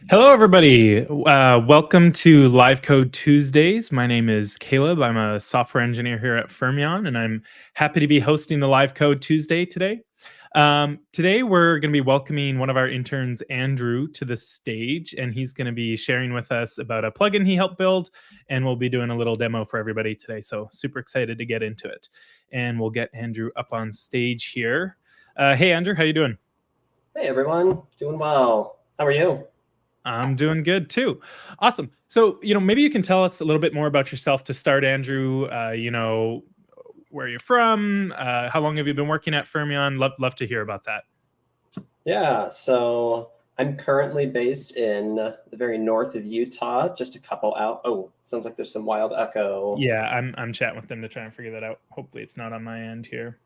Hello, everybody. Welcome to Live Code Tuesdays. My name is Caleb. I'm a software engineer here at Fermion, and I'm happy to be hosting the Live Code Tuesday today. Today, we're going to be welcoming one of our interns, Andrew, to the stage, and he's going to be sharing with us about a plugin he helped build, and we'll be doing a little demo for everybody today. So super excited to get into it. And we'll get Andrew up on stage here. Hey, Andrew, how you doing? Hey, everyone. Doing well. How are you? I'm doing good too. Awesome. So, maybe you can tell us a little bit more about yourself to start, Andrew. Where you're from, how long have you been working at Fermion? Love to hear about that. Yeah, so I'm currently based in the very north of Utah, just a couple out. Oh, sounds like there's some wild echo. Yeah, I'm chatting with them to try and figure that out. Hopefully it's not on my end here.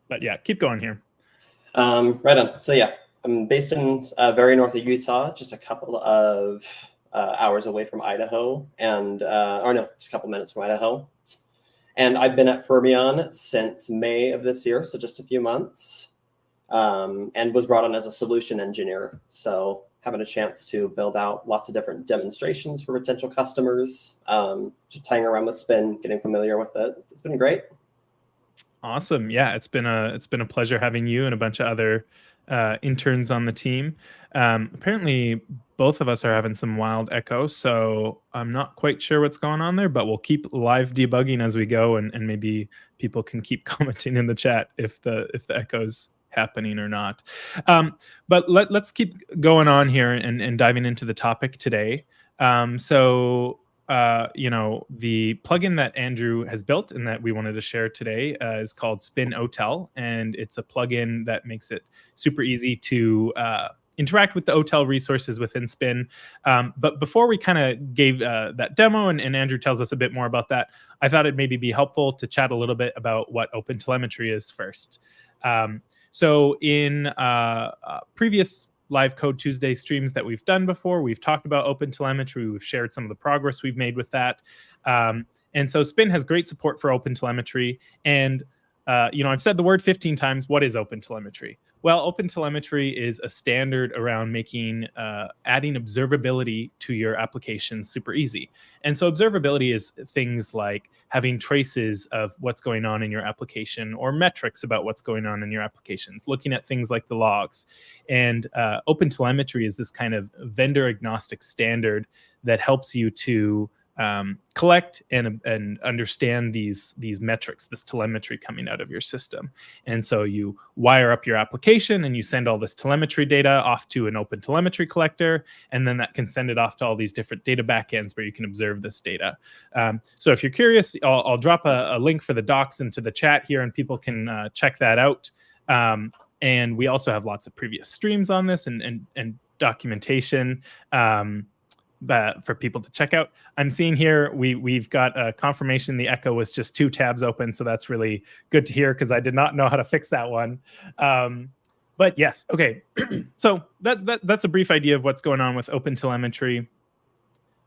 But yeah, keep going here. Right on. So yeah, I'm based in very north of Utah, just a couple of hours away from Idaho, and just a couple minutes from Idaho. And I've been at Fermion since May of this year, so just a few months, and was brought on as a solution engineer. So having a chance to build out lots of different demonstrations for potential customers, just playing around with Spin, getting familiar with it. It's been great. Awesome. Yeah, it's been a pleasure having you and a bunch of other interns on the team. Apparently, both of us are having some wild echo, so I'm not quite sure what's going on there, but we'll keep live debugging as we go, and maybe people can keep commenting in the chat if the echo's happening or not. But let's keep going on here and diving into the topic today. The plugin that Andrew has built and that we wanted to share today is called Spin OTel, and it's a plugin that makes it super easy to interact with the OTel resources within Spin. But before we kind of gave that demo and Andrew tells us a bit more about that, I thought it'd maybe be helpful to chat a little bit about what OpenTelemetry is first. So in previous Live Code Tuesday streams that we've done before, we've talked about OpenTelemetry. We've shared some of the progress we've made with that. And so Spin has great support for OpenTelemetry. And I've said the word 15 times. What is OpenTelemetry? Well, OpenTelemetry is a standard around making adding observability to your application super easy. And so observability is things like having traces of what's going on in your application or metrics about what's going on in your applications, looking at things like the logs. And OpenTelemetry is this kind of vendor agnostic standard that helps you to collect and understand these metrics, this telemetry coming out of your system. And so you wire up your application and you send all this telemetry data off to an OpenTelemetry collector, and then that can send it off to all these different data backends where you can observe this data. So if you're curious, I'll drop a link for the docs into the chat here, and people can check that out. And we also have lots of previous streams on this and documentation for people to check out. I'm seeing here we've got a confirmation the echo was just 2 tabs open, so that's really good to hear because I did not know how to fix that one. But yes, okay. So that's a brief idea of what's going on with OpenTelemetry.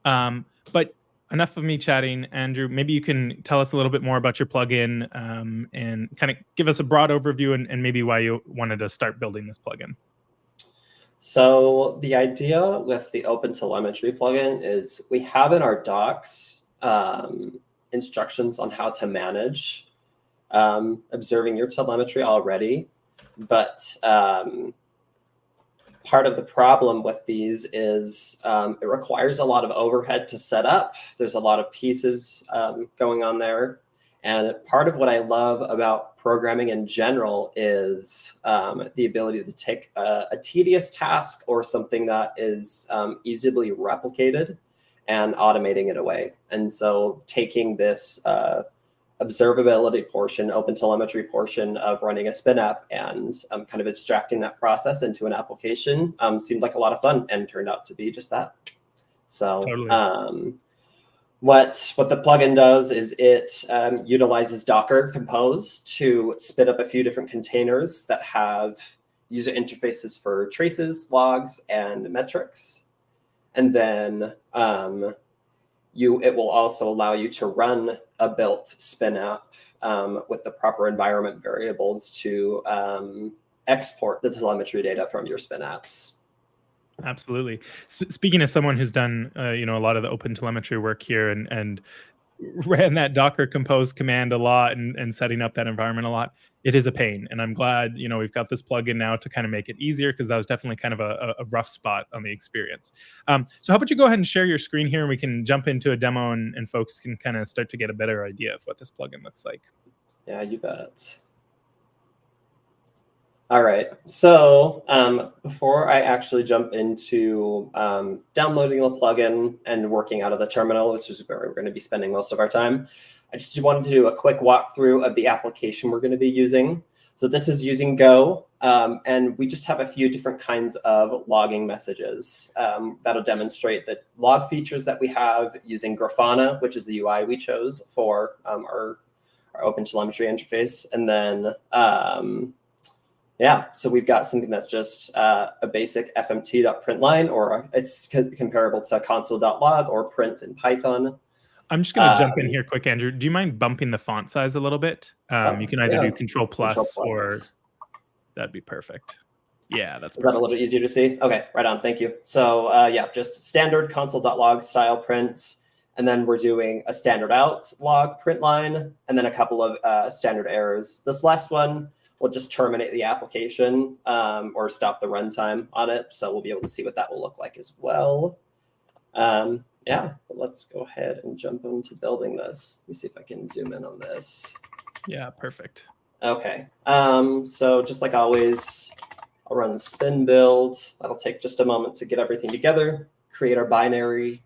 But enough of me chatting. Andrew, maybe you can tell us a little bit more about your plugin and kind of give us a broad overview and maybe why you wanted to start building this plugin. So the idea with the OpenTelemetry plugin is we have in our docs instructions on how to manage observing your telemetry already. But part of the problem with these is it requires a lot of overhead to set up. There's a lot of pieces going on there. And part of what I love about programming in general is the ability to take a tedious task or something that is easily replicated and automating it away. And so taking this observability portion, OpenTelemetry portion of running a Spin app and kind of abstracting that process into an application seemed like a lot of fun and turned out to be just that. So totally. What the plugin does is it utilizes Docker Compose to spin up a few different containers that have user interfaces for traces, logs, and metrics. And then it will also allow you to run a built Spin app with the proper environment variables to export the telemetry data from your Spin apps. Absolutely. Speaking as someone who's done a lot of the OpenTelemetry work here and ran that Docker Compose command a lot and setting up that environment a lot, it is a pain. And I'm glad we've got this plugin now to kind of make it easier, because that was definitely kind of a rough spot on the experience. So how about you go ahead and share your screen here, and we can jump into a demo and folks can kind of start to get a better idea of what this plugin looks like. Yeah, you bet. All right, so before I actually jump into downloading the plugin and working out of the terminal, which is where we're going to be spending most of our time, I just wanted to do a quick walkthrough of the application we're going to be using. So this is using Go, and we just have a few different kinds of logging messages that'll demonstrate the log features that we have using Grafana, which is the UI we chose for our OpenTelemetry interface. And then yeah, so we've got something that's just a basic fmt.println, or it's comparable to console.log or print in Python. I'm just going to jump in here quick, Andrew. Do you mind bumping the font size a little bit? You can either do Control plus or that'd be perfect. Yeah, that's perfect. Is that a little bit easier to see? Okay, right on. Thank you. So yeah, just standard console.log style print. And then we're doing a standard out log print line, and then a couple of standard errors. This last one will just terminate the application or stop the runtime on it. So we'll be able to see what that will look like as well. Yeah, but let's go ahead and jump into building this. Let me see if I can zoom in on this. Yeah, perfect. Okay, so just like always, I'll run the spin build. That'll take just a moment to get everything together, create our binary.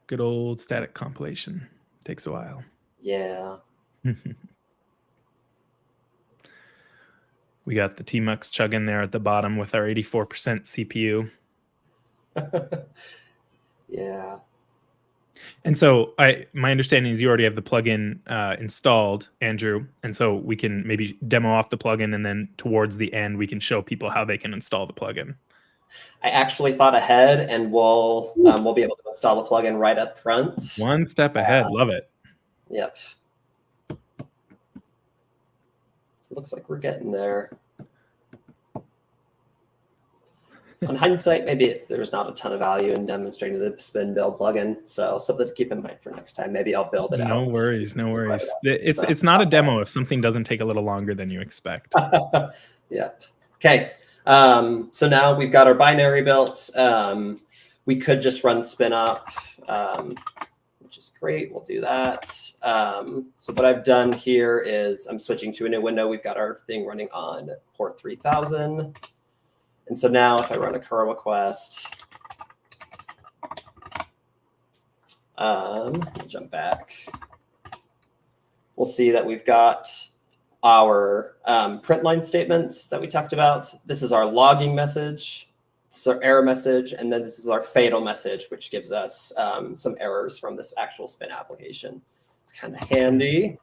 Good old static compilation. Takes a while. Yeah. We got the tmux chugging there at the bottom with our 84% CPU. Yeah. And so my understanding is you already have the plugin installed, Andrew. And so we can maybe demo off the plugin, and then towards the end, we can show people how they can install the plugin. I actually thought ahead, and we'll be able to install the plugin right up front. One step ahead. Love it. Yep. Looks like we're getting there. On hindsight, maybe there's not a ton of value in demonstrating the spin build plugin, so something to keep in mind for next time. Maybe I'll build it out. No worries, no worries. It's not a demo if something doesn't take a little longer than you expect. Yeah. Okay. So now we've got our binary built. We could just run spin up, which is great. We'll do that. So what I've done here is I'm switching to a new window. We've got our thing running on port 3000. And so now if I run a curl request, let me jump back. we'll see that we've got our print line statements that we talked about. This is our logging message. This is our error message. And then this is our fatal message, which gives us some errors from this actual Spin application. It's kind of handy.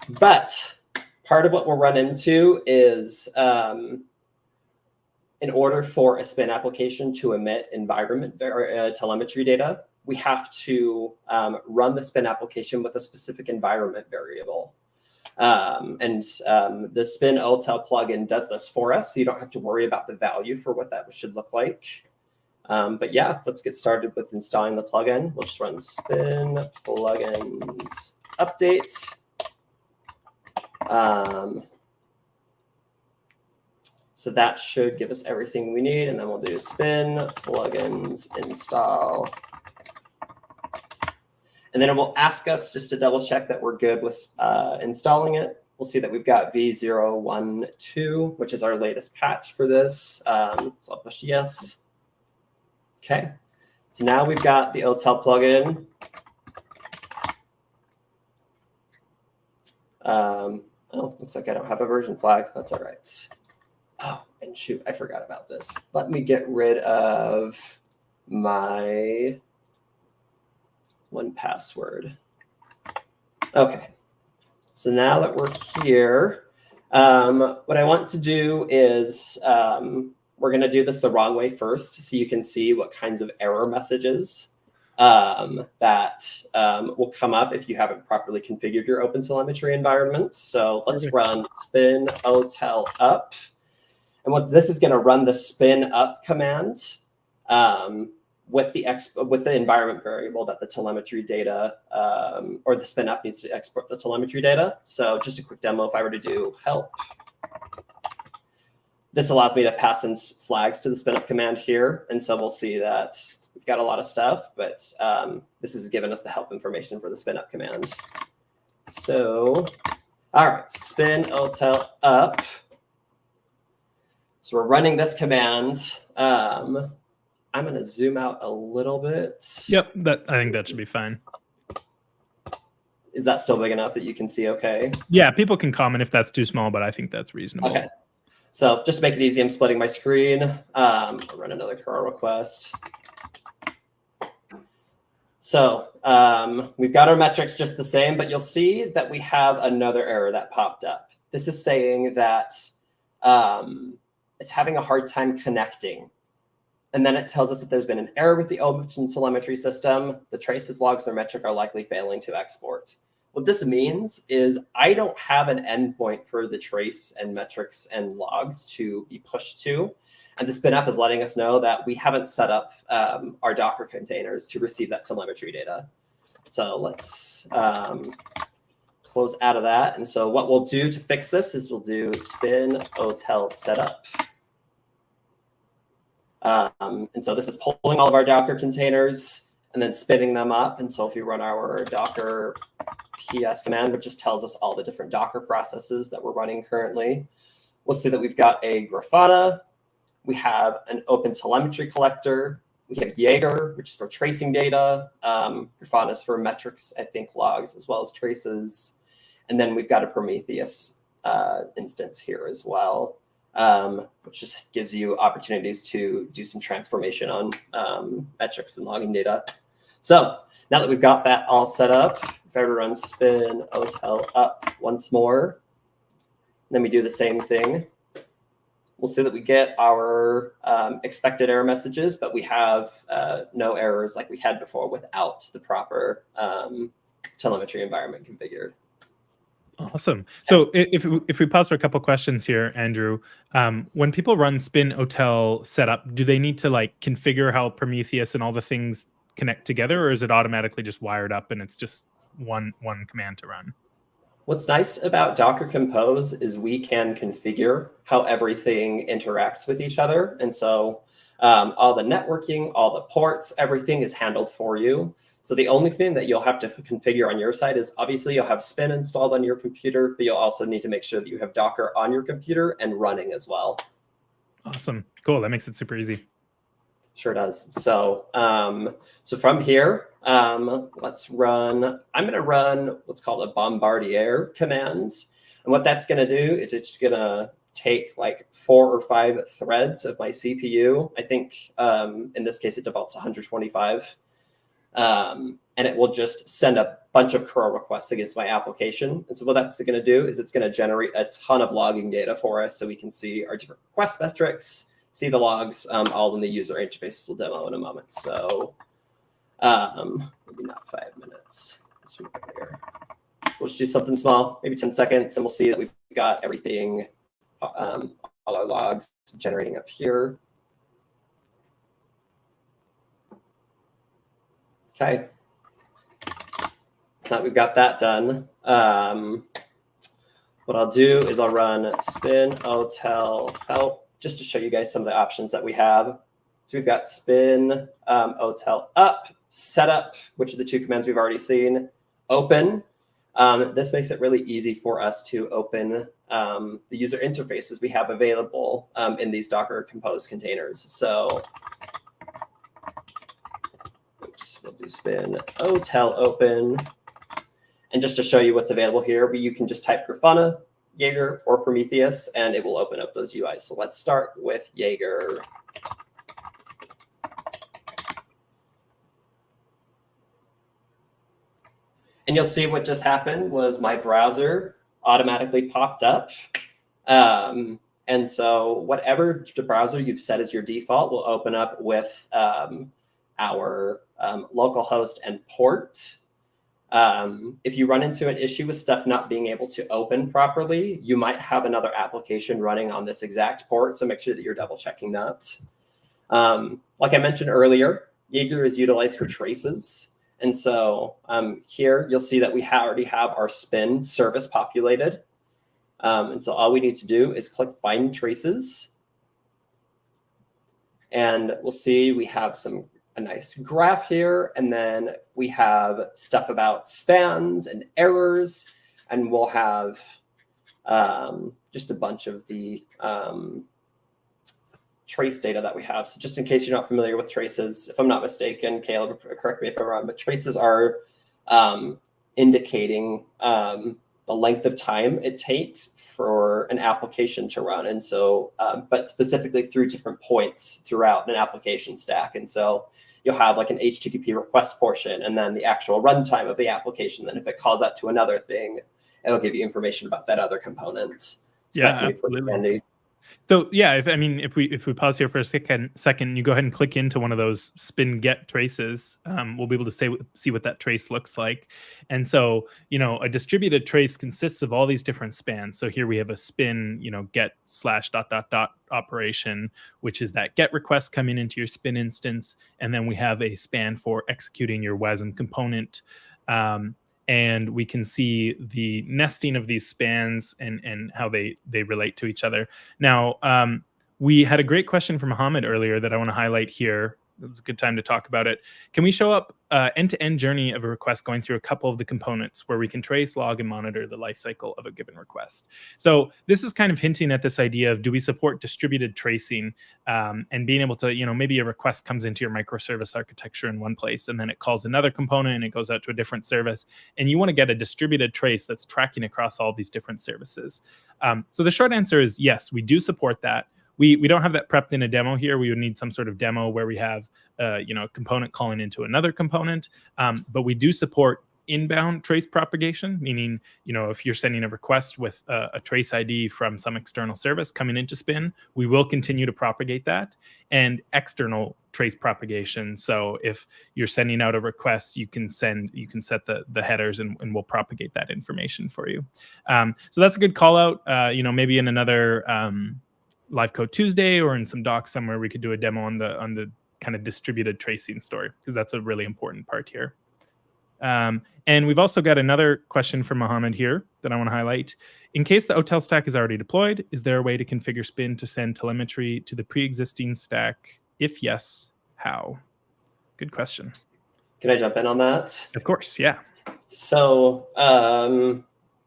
But part of what we'll run into is in order for a Spin application to emit environment or telemetry data, we have to run the Spin application with a specific environment variable. The Spin OTel plugin does this for us, so you don't have to worry about the value for what that should look like. But yeah, let's get started with installing the plugin. We'll just run spin plugins update. So that should give us everything we need. And then we'll do spin plugins install. And then it will ask us just to double check that we're good with installing it. We'll see that we've got v012, which is our latest patch for this. So I'll push yes. Okay, so now we've got the OTel plugin. Oh, looks like I don't have a version flag. That's all right. Oh, and shoot, I forgot about this. Let me get rid of my one password. Okay, so now that we're here, what I want to do is we're going to do this the wrong way first so you can see what kinds of error messages that will come up if you haven't properly configured your OpenTelemetry environment. So let's run spin OTel up. And what this is going to run the spin up command with the environment variable that the telemetry data or the spin up needs to export the telemetry data. So just a quick demo, if I were to do help, this allows me to pass in flags to the spin up command here. And so we'll see that we've got a lot of stuff, but this has given us the help information for the spin up command. So, all right, spin OTel up. So we're running this command. I'm going to zoom out a little bit. Yep, I think that should be fine. Is that still big enough that you can see okay? Yeah, people can comment if that's too small, but I think that's reasonable. Okay. So just to make it easy, I'm splitting my screen. I'll run another curl request. So we've got our metrics just the same, but you'll see that we have another error that popped up. This is saying that it's having a hard time connecting. And then it tells us that there's been an error with the OpenTelemetry system. The traces, logs, or metric are likely failing to export. What this means is I don't have an endpoint for the trace and metrics and logs to be pushed to. And the spin app is letting us know that we haven't set up our Docker containers to receive that telemetry data. So let's close out of that. And so what we'll do to fix this is we'll do spin OTel setup. And so this is pulling all of our Docker containers and then spinning them up. And so if we run our Docker PS command, which just tells us all the different Docker processes that we're running currently, we'll see that we've got a Grafana. We have an OpenTelemetry collector. We have Jaeger, which is for tracing data. Grafana is for metrics, I think, logs, as well as traces. And then we've got a Prometheus instance here as well, which just gives you opportunities to do some transformation on metrics and logging data. So now that we've got that all set up, if I were to run spin OTel up once more, then we do the same thing, we'll see that we get our expected error messages, but we have no errors like we had before without the proper telemetry environment configured. Awesome. So if we pause for a couple questions here, Andrew, when people run Spin OTel setup, do they need to like configure how Prometheus and all the things connect together, or is it automatically just wired up and it's just one command to run? What's nice about Docker Compose is we can configure how everything interacts with each other. And so all the networking, all the ports, everything is handled for you. So the only thing that you'll have to configure on your side is obviously you'll have Spin installed on your computer, but you'll also need to make sure that you have Docker on your computer and running as well. Awesome. Cool. That makes it super easy. Sure does. So, so from here, let's run, I'm going to run what's called a bombardier command. And what that's going to do is it's going to take like 4 or 5 threads of my CPU. I think in this case, it defaults 125. And it will just send a bunch of curl requests against my application. And so what that's going to do is it's going to generate a ton of logging data for us so we can see our different request metrics, see the logs, all in the user interface. We'll demo in a moment. So maybe not 5 minutes. We'll just do something small, maybe 10 seconds, and we'll see that we've got everything, all our logs generating up here. Okay. Now we've got that done. What I'll do is I'll run Spin OTel help just to show you guys some of the options that we have. So we've got Spin OTel up, setup, which are the 2 commands we've already seen, open. This makes it really easy for us to open the user interfaces we have available in these Docker Compose containers. So we'll do Spin OTel open. And just to show you what's available here, you can just type Grafana, Jaeger, or Prometheus, and it will open up those UIs. So let's start with Jaeger. And you'll see what just happened was my browser automatically popped up. And so whatever the browser you've set as your default will open up with our localhost and port. If you run into an issue with stuff not being able to open properly, you might have another application running on this exact port. So make sure that you're double checking that. Like I mentioned earlier, Jaeger is utilized for traces. And so here you'll see that we already have our spin service populated. And so all we need to do is click Find Traces. And we'll see we have a nice graph here. And then we have stuff about spans and errors. And we'll have just a bunch of the trace data that we have. So just in case you're not familiar with traces, if I'm not mistaken, Caleb, correct me if I'm wrong, but traces are indicating the length of time it takes for an application to run. And so, but specifically through different points throughout an application stack. And so you'll have like an HTTP request portion and then the actual runtime of the application. Then if it calls out to another thing, it'll give you information about that other component. So yeah, absolutely. So yeah, if we pause here for a second, you go ahead and click into one of those spin get traces. We'll be able to see what that trace looks like. And so, a distributed trace consists of all these different spans. So here we have a spin, get / ... operation, which is that get request coming into your spin instance. And then we have a span for executing your WASM component. And we can see the nesting of these spans and how they relate to each other. Now, we had a great question from Mohammed earlier that I want to highlight here. It's a good time to talk about it. Can we show up end-to-end journey of a request going through a couple of the components where we can trace, log, and monitor the lifecycle of a given request? So this is kind of hinting at this idea of, do we support distributed tracing and being able to, maybe a request comes into your microservice architecture in one place and then it calls another component and it goes out to a different service. And you want to get a distributed trace that's tracking across all these different services. So the short answer is yes, we do support that. We don't have that prepped in a demo here. We would need some sort of demo where we have a component calling into another component. But we do support inbound trace propagation, meaning, if you're sending a request with a trace ID from some external service coming into Spin, we will continue to propagate that, and external trace propagation. So if you're sending out a request, you can set the headers and we'll propagate that information for you. So that's a good call out. Maybe in another Live Code Tuesday or in some docs somewhere, we could do a demo on the kind of distributed tracing story, because that's a really important part here. And we've also got another question from Mohammed here that I want to highlight. In case the OTel stack is already deployed, is there a way to configure Spin to send telemetry to the pre-existing stack? If yes, how? Good question. Can I jump in on that? Of course, yeah. So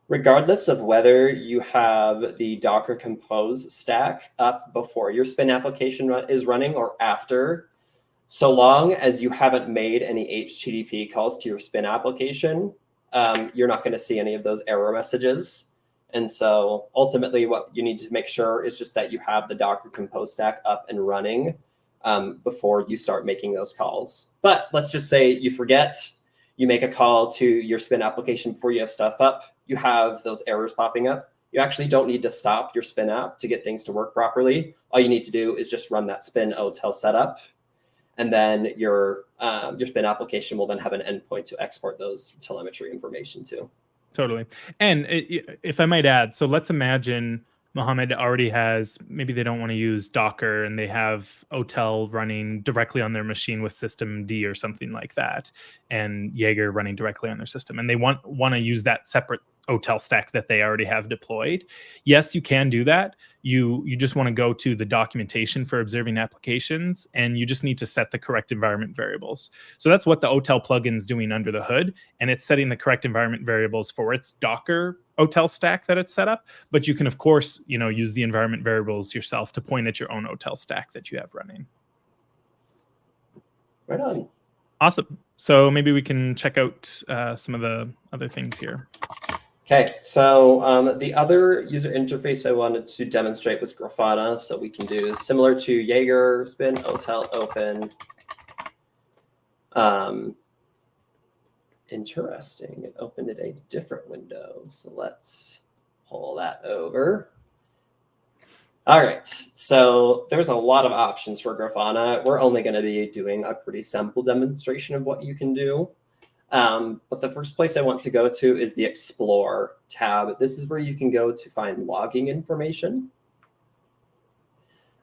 regardless of whether you have the Docker Compose stack up before your Spin application is running or after, So long as you haven't made any HTTP calls to your Spin application, you're not going to see any of those error messages. And so ultimately what you need to make sure is just that you have the Docker Compose stack up and running before you start making those calls. But let's just say you forget, you make a call to your Spin application before you have stuff up, you have those errors popping up. You actually don't need to stop your Spin app to get things to work properly. All you need to do is just run that Spin OTel setup. And then your Spin application will then have an endpoint to export those telemetry information to. Totally. And if I might add, so let's imagine Mohammed already has, maybe they don't want to use Docker and they have OTel running directly on their machine with system D or something like that, and Jaeger running directly on their system, and they want to use that separate OTel stack that they already have deployed. Yes, you can do that. You just want to go to the documentation for observing applications, and you just need to set the correct environment variables. So that's what the OTel plugin is doing under the hood, and it's setting the correct environment variables for its Docker OTel stack that it's set up. But you can, of course, use the environment variables yourself to point at your own OTel stack that you have running. Right on. Awesome. So maybe we can check out some of the other things here. Okay, so the other user interface I wanted to demonstrate was Grafana. So we can do similar to Jaeger, Spin OTel open. Interesting, it opened in a different window. So let's pull that over. All right, so there's a lot of options for Grafana. We're only going to be doing a pretty simple demonstration of what you can do. But the first place I want to go to is the Explore tab. This is where you can go to find logging information.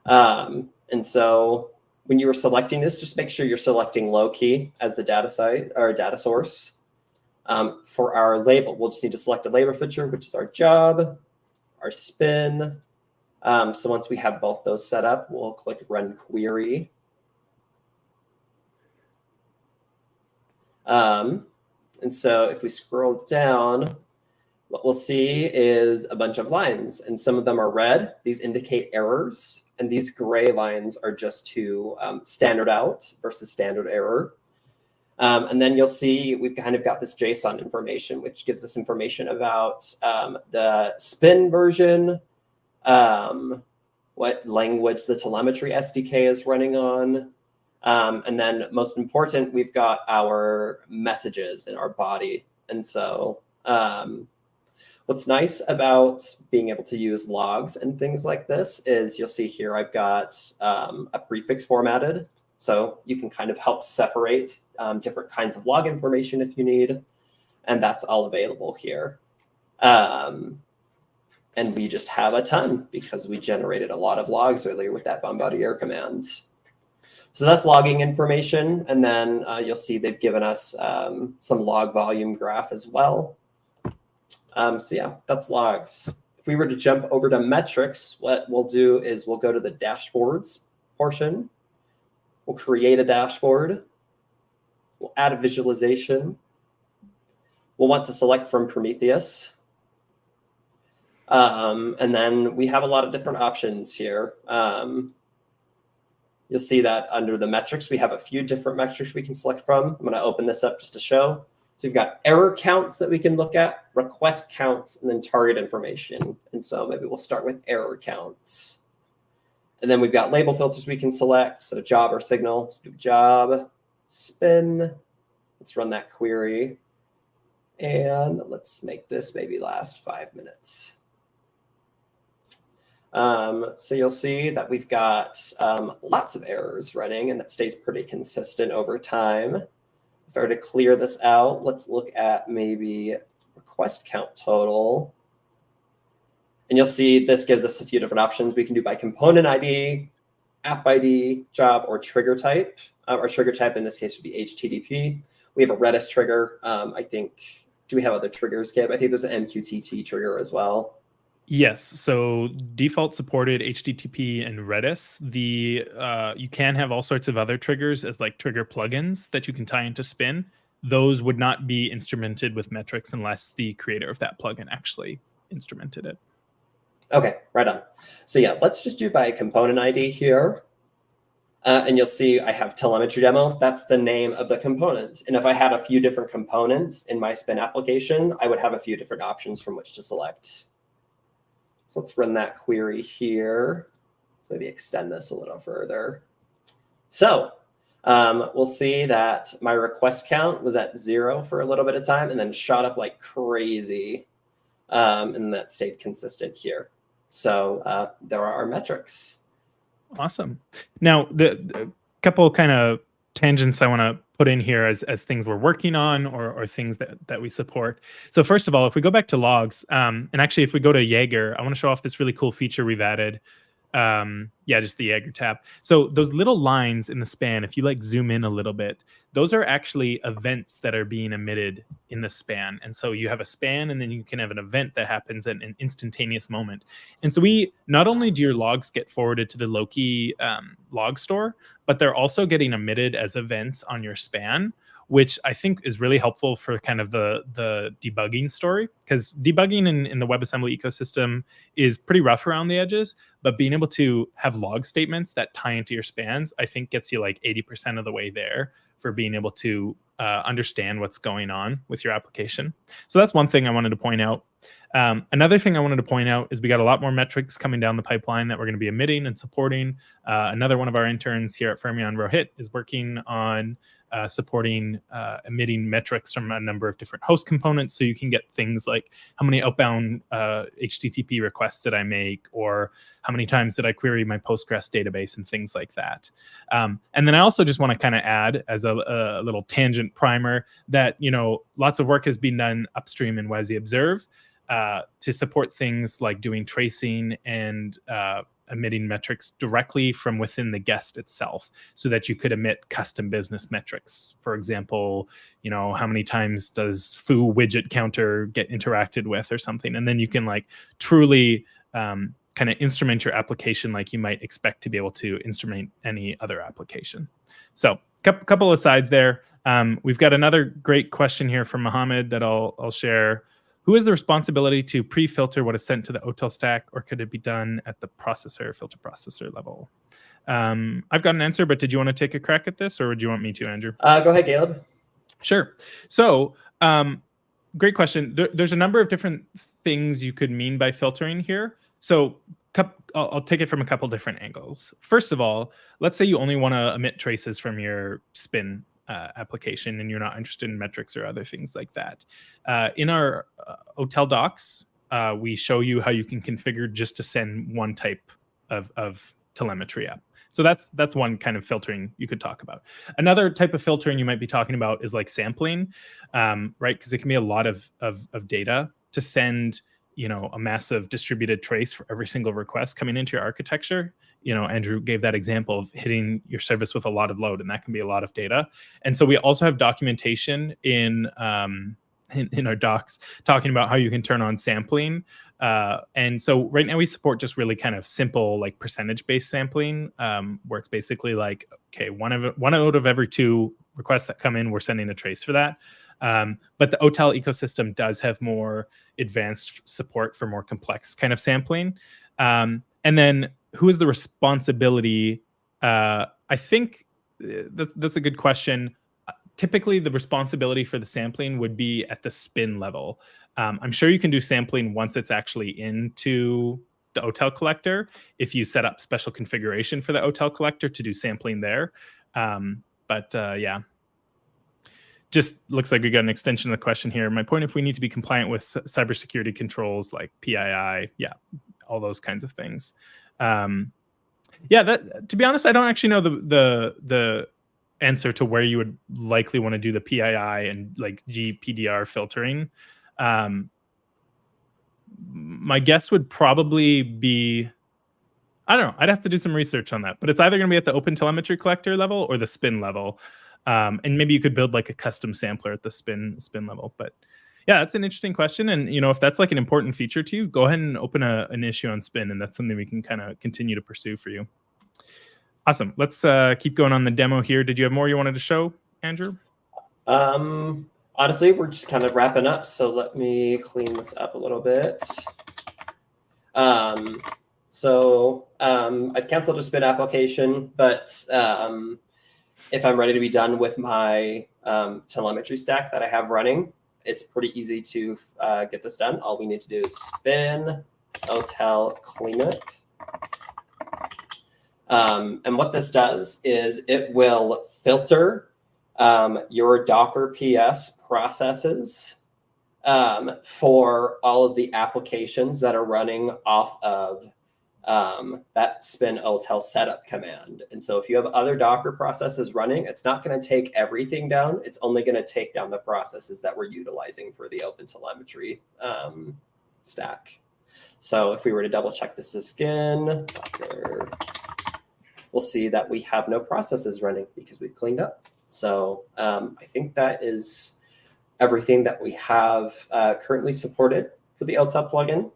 And so when you are selecting this, just make sure you're selecting low key as the data site or data source. For our label, we'll just need to select a label feature, which is our job, our spin. So once we have both those set up, we'll click Run Query. And so if we scroll down, what we'll see is a bunch of lines, and some of them are red. These indicate errors, and these gray lines are just to standard out versus standard error. And then you'll see we've kind of got this JSON information, which gives us information about the spin version, what language the telemetry SDK is running on. And then most important, we've got our messages in our body. And so what's nice about being able to use logs and things like this is you'll see here I've got a prefix formatted. So you can kind of help separate different kinds of log information if you need. And that's all available here. And we just have a ton because we generated a lot of logs earlier with that Bombardier command. So that's logging information. And then you'll see they've given us some log volume graph as well. So yeah, that's logs. If we were to jump over to metrics, what we'll do is we'll go to the dashboards portion. We'll create a dashboard. We'll add a visualization. We'll want to select from Prometheus. And then we have a lot of different options here. You'll see that under the metrics, we have a few different metrics we can select from. I'm going to open this up just to show. So we've got error counts that we can look at, request counts, and then target information. And so maybe we'll start with error counts. And then we've got label filters we can select. So job or signal, let's do job, spin. Let's run that query. And let's make this maybe last 5 minutes. So you'll see that we've got lots of errors running, and that stays pretty consistent over time. If I were to clear this out, let's look at maybe request count total. And you'll see this gives us a few different options. We can do by component ID, app ID, job, or trigger type. Our trigger type in this case would be HTTP. We have a Redis trigger. I think, do we have other triggers, Gib? I think there's an MQTT trigger as well. Yes, so default supported HTTP and Redis. You can have all sorts of other triggers as like trigger plugins that you can tie into Spin. Those would not be instrumented with metrics unless the creator of that plugin actually instrumented it. Okay, right on. So yeah, let's just do by component ID here. And you'll see I have telemetry demo. That's the name of the component. And if I had a few different components in my Spin application, I would have a few different options from which to select. So let's run that query here. So maybe extend this a little further. So we'll see that my request count was at 0 for a little bit of time and then shot up like crazy. And that stayed consistent here. So there are our metrics. Awesome. Now, the couple kind of tangents I want to put in here as things we're working on or things that we support. So first of all, if we go back to logs, and actually if we go to Jaeger, I want to show off this really cool feature we've added. Yeah, just the Jaeger tab. So those little lines in the span, if you like zoom in a little bit, those are actually events that are being emitted in the span. And so you have a span and then you can have an event that happens at an instantaneous moment. And so we, not only do your logs get forwarded to the Loki log store, but they're also getting emitted as events on your span, which I think is really helpful for kind of the debugging story, because debugging in the WebAssembly ecosystem is pretty rough around the edges, but being able to have log statements that tie into your spans, I think gets you like 80% of the way there for being able to understand what's going on with your application. So that's one thing I wanted to point out. Another thing I wanted to point out is we got a lot more metrics coming down the pipeline that we're going to be emitting and supporting. Another one of our interns here at Fermion, Rohit, is working on supporting emitting metrics from a number of different host components, so you can get things like how many outbound HTTP requests did I make, or how many times did I query my Postgres database, and things like that. And then I also just want to kind of add as a little tangent primer that, you know, lots of work has been done upstream in WASI Observe to support things like doing tracing and emitting metrics directly from within the guest itself, so that you could emit custom business metrics. For example, you know, how many times does foo widget counter get interacted with or something, and then you can like truly kind of instrument your application like you might expect to be able to instrument any other application. So couple of sides there. We've got another great question here from Mohammed that I'll share. Who has the responsibility to pre-filter what is sent to the OTel stack, or could it be done at the filter processor level? I've got an answer, but did you want to take a crack at this, or would you want me to, Andrew? Go ahead, Caleb. Sure. So great question. There's a number of different things you could mean by filtering here. So I'll take it from a couple different angles. First of all, let's say you only want to emit traces from your Spin application and you're not interested in metrics or other things like that. In our OTel docs, we show you how you can configure just to send one type of telemetry up. So that's one kind of filtering you could talk about. Another type of filtering you might be talking about is like sampling, right? Because it can be a lot of data to send, you know, a massive distributed trace for every single request coming into your architecture. You know, Andrew gave that example of hitting your service with a lot of load, and that can be a lot of data. And so we also have documentation in our docs talking about how you can turn on sampling. And so right now we support just really kind of simple like percentage-based sampling, where it's basically like, okay, one out of every 2 requests that come in, we're sending a trace for that. But the OTel ecosystem does have more advanced support for more complex kind of sampling. And then who is the responsibility? I think that's a good question. Typically, the responsibility for the sampling would be at the Spin level. I'm sure you can do sampling once it's actually into the OTel collector, if you set up special configuration for the OTel collector to do sampling there. Yeah. Just looks like we got an extension of the question here. My point, if we need to be compliant with cybersecurity controls like PII, yeah, all those kinds of things. Yeah, that, to be honest, I don't actually know the answer to where you would likely want to do the PII and like GPDR filtering. My guess would probably be, I don't know, I'd have to do some research on that, but it's either going to be at the OpenTelemetry collector level or the Spin level. And maybe you could build like a custom sampler at the Spin level. But yeah, that's an interesting question. And, you know, if that's like an important feature to you, go ahead and open an issue on Spin, and that's something we can kind of continue to pursue for you. Awesome. Let's keep going on the demo here. Did you have more you wanted to show, Andrew? Honestly, we're just kind of wrapping up. So let me clean this up a little bit. So I've canceled a Spin application, but if I'm ready to be done with my telemetry stack that I have running, it's pretty easy to get this done. All we need to do is Spin OTel cleanup. And what this does is it will filter your Docker PS processes for all of the applications that are running off of that Spin OTel setup command. And so if you have other Docker processes running, it's not going to take everything down. It's only going to take down the processes that we're utilizing for the OpenTelemetry stack. So if we were to double check this again, Docker, we'll see that we have no processes running because we've cleaned up. So I think that is everything that we have currently supported for the OTel plugin.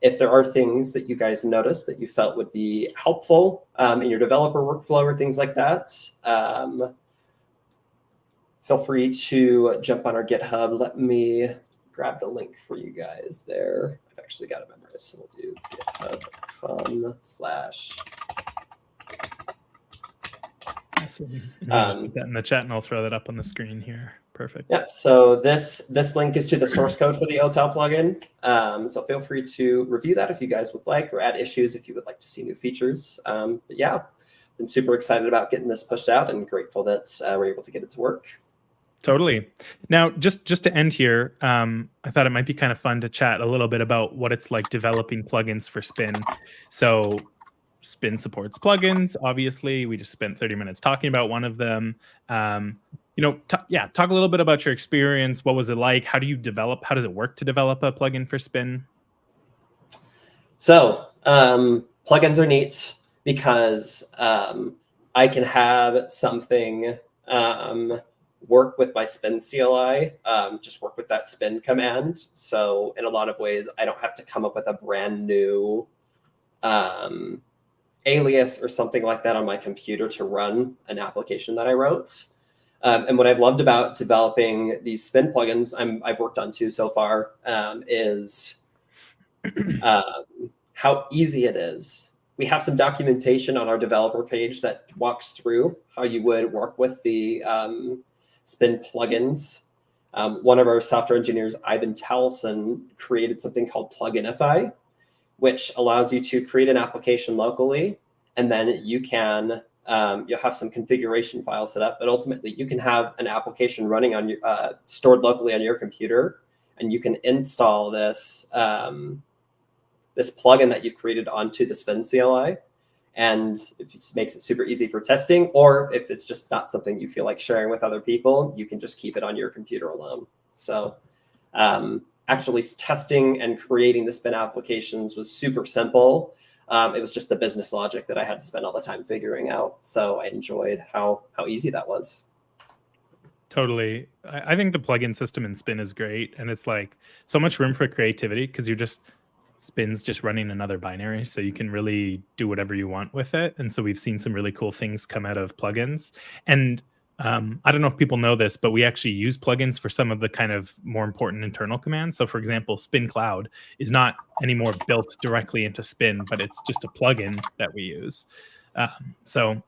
If there are things that you guys notice that you felt would be helpful in your developer workflow or things like that, feel free to jump on our GitHub. Let me grab the link for you guys there. I've actually got it memorized, so we'll do github.com/ Awesome. Just put that in the chat and I'll throw that up on the screen here. Perfect. Yeah, so this link is to the source code for the OTel plugin. So feel free to review that if you guys would like, or add issues if you would like to see new features. But yeah, been super excited about getting this pushed out and grateful that we're able to get it to work. Totally. Now, just to end here, I thought it might be kind of fun to chat a little bit about what it's like developing plugins for Spin. So Spin supports plugins, obviously. We just spent 30 minutes talking about one of them. Talk a little bit about your experience. What was it like? How do you develop? How does it work to develop a plugin for Spin? So plugins are neat because I can have something work with my Spin CLI, just work with that Spin command. So in a lot of ways, I don't have to come up with a brand new alias or something like that on my computer to run an application that I wrote. And what I've loved about developing these Spin plugins I've worked on two so far is how easy it is. We have some documentation on our developer page that walks through how you would work with the Spin plugins. One of our software engineers, Ivan Towson, created something called Pluginify, which allows you to create an application locally, and then you can you'll have some configuration files set up, but ultimately you can have an application running on your stored locally on your computer, and you can install this this plugin that you've created onto the Spin CLI, and it just makes it super easy for testing. Or if it's just not something you feel like sharing with other people, you can just keep it on your computer alone. So actually testing and creating the Spin applications was super simple. It was just the business logic that I had to spend all the time figuring out. So I enjoyed how easy that was. Totally. I think the plugin system in Spin is great. And it's like so much room for creativity because Spin's just running another binary. So you can really do whatever you want with it. And so we've seen some really cool things come out of plugins. And I don't know if people know this, but we actually use plugins for some of the kind of more important internal commands. So for example, Spin Cloud is not anymore built directly into Spin, but it's just a plugin that we use. So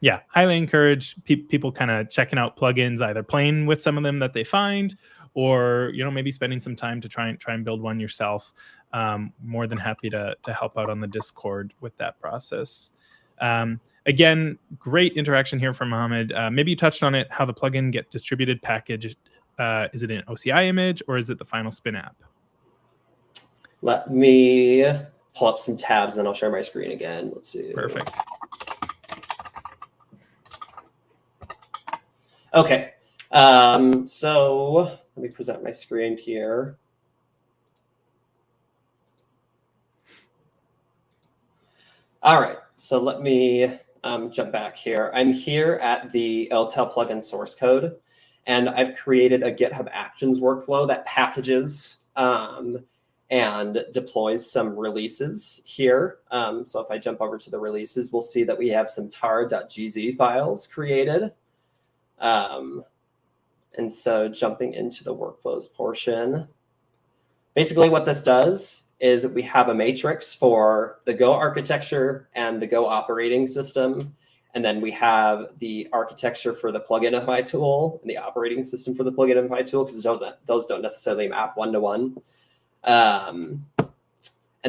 yeah, highly encourage people kind of checking out plugins, either playing with some of them that they find, or maybe spending some time to try and build one yourself. More than happy to help out on the Discord with that process. Again, great interaction here from Mohammed. Maybe you touched on it, how the plugin get distributed, packaged. Is it an OCI image or is it the final Spin app? Let me pull up some tabs and then I'll share my screen again. Let's do. Perfect. Okay. So let me present my screen here. All right. So let me jump back here. I'm here at the OTel plugin source code, and I've created a GitHub Actions workflow that packages and deploys some releases here. So if I jump over to the releases, we'll see that we have some tar.gz files created. And so jumping into the workflows portion, basically what this does is we have a matrix for the Go architecture and the Go operating system. And then we have the architecture for the pluginify tool and the operating system for the pluginify tool, because those don't necessarily map one-to-one. And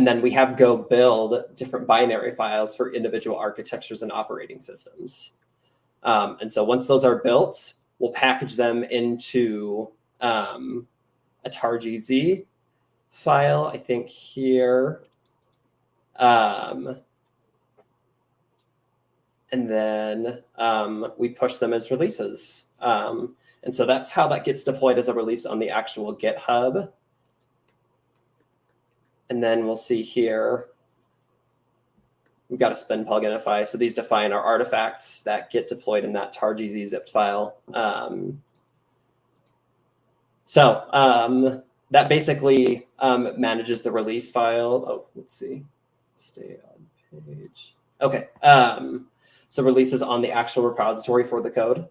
then we have Go build different binary files for individual architectures and operating systems. And so once those are built, we'll package them into a tar.gz file, I think here. And then we push them as releases. And so that's how that gets deployed as a release on the actual GitHub. And then we'll see here, we've got a spin pluginify. So these define our artifacts that get deployed in that tar.gz zipped file. That basically manages the release file. Oh, let's see. Stay on page. OK. So releases on the actual repository for the code.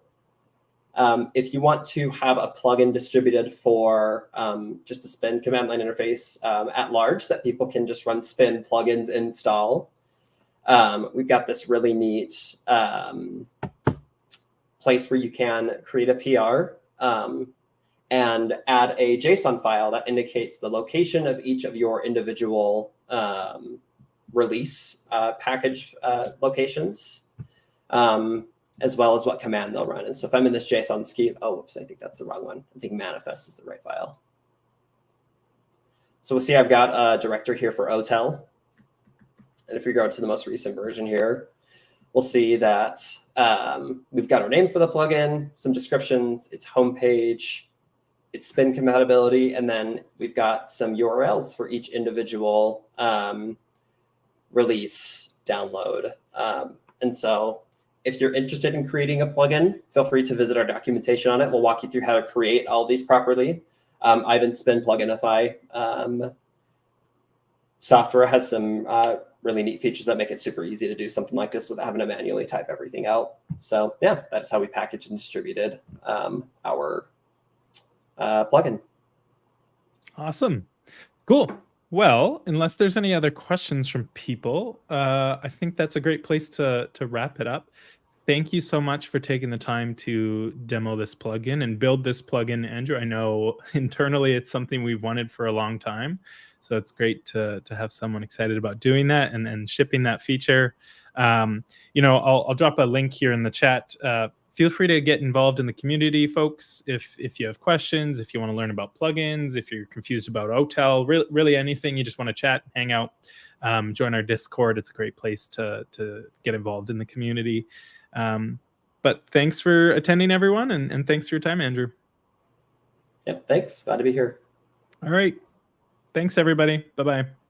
If you want to have a plugin distributed for just the Spin command line interface at large that people can just run Spin plugins install, we've got this really neat place where you can create a PR and add a JSON file that indicates the location of each of your individual release package locations, as well as what command they'll run. And so if I'm in this JSON scheme, oh, whoops, I think that's the wrong one. I think manifest is the right file. So we'll see I've got a directory here for OTel. And if we go to the most recent version here, we'll see that we've got our name for the plugin, some descriptions, its homepage, its Spin compatibility, and then we've got some URLs for each individual release download. And so if you're interested in creating a plugin, feel free to visit our documentation on it. We'll walk you through how to create all these properly. Ivan Spin pluginify software has some really neat features that make it super easy to do something like this without having to manually type everything out. So yeah, that's how we packaged and distributed our plugin. Awesome. Cool. Well, unless there's any other questions from people, I think that's a great place to wrap it up. Thank you so much for taking the time to demo this plugin and build this plugin, Andrew. I know internally it's something we've wanted for a long time. So it's great to have someone excited about doing that and shipping that feature. You know, I'll drop a link here in the chat. Feel free to get involved in the community, folks. If you have questions, if you want to learn about plugins, if you're confused about OTel, really anything, you just want to chat, hang out, join our Discord. It's a great place to get involved in the community. But thanks for attending, everyone, and thanks for your time, Andrew. Yep, thanks. Glad to be here. All right. Thanks, everybody. Bye-bye.